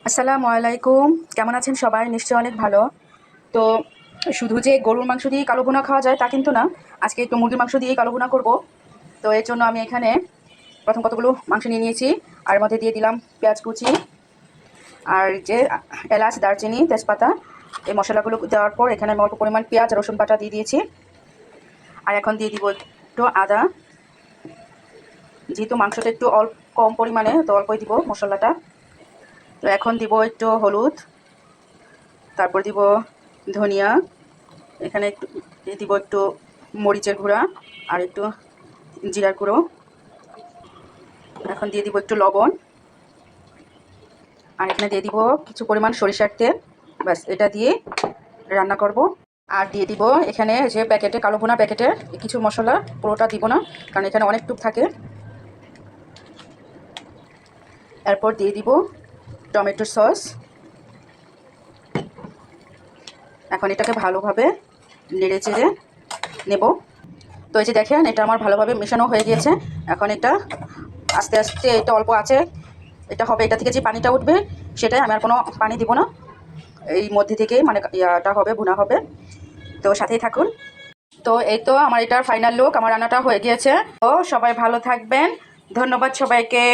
আসসালামু আলাইকুম। কেমন আছেন সবাই? নিশ্চয়ই অনেক ভালো। তো শুধু যে গরুর মাংস দিয়ে কালো ভুনা খাওয়া যায় তা কিন্তু না। আজকে একটু মুরগির মাংস দিয়ে কালো ভুনা করব। তো এর জন্য আমি এখানে প্রথম কতগুলো মাংস নিয়ে নিয়েছি। আর এর মধ্যে দিয়ে দিলাম পেঁয়াজ কুচি আর যে এলাচ, দারচিনি, তেজপাতা। এই মশলাগুলো দেওয়ার পর এখানে আমি অল্প পরিমাণ পেঁয়াজ আর রসুন বাটা দিয়ে দিয়েছি। আর এখন দিয়ে দিব একটু আদা। যেহেতু মাংসটা একটু কম পরিমাণে, তো অল্পই দিব মশলাটা। তো এখন দিব একটু হলুদ, তারপর দিব ধনিয়া, এখানে একটু দিব একটু মরিচের গুঁড়া আর একটু জিরার গুঁড়ো। এখন দিয়ে দিব একটু লবণ, আর এখানে দিয়ে দিব কিছু পরিমাণ সরিষার তেল। ব্যাস, এটা দিয়ে রান্না করব। আর দিয়ে দিব এখানে যে প্যাকেটে কালো ভুনা প্যাকেটের কিছু মশলা, পুরোটা দিব না কারণ এখানে অনেক টুক থাকে। এরপর দিয়ে দিব টমেটো সস। এখন এটাকে ভালোভাবে নেড়ে চেড়ে নেব। তো এই যে দেখেন, এটা আমার ভালোভাবে মেশানো হয়ে গিয়েছে। এখন এটা আস্তে আস্তে, এটা অল্প আছে, এটা হবে, এটা থেকে যে পানিটা উঠবে সেটাই, আমি আর কোনো পানি দিব না। এই মধ্যে থেকেই মানে ইয়াটা হবে, ভুনা হবে। তো সাথেই থাকুন। তো এই তো আমার এটার ফাইনাল লুক, আমার রান্নাটা হয়ে গিয়েছে। তো সবাই ভালো থাকবেন, ধন্যবাদ সবাইকে।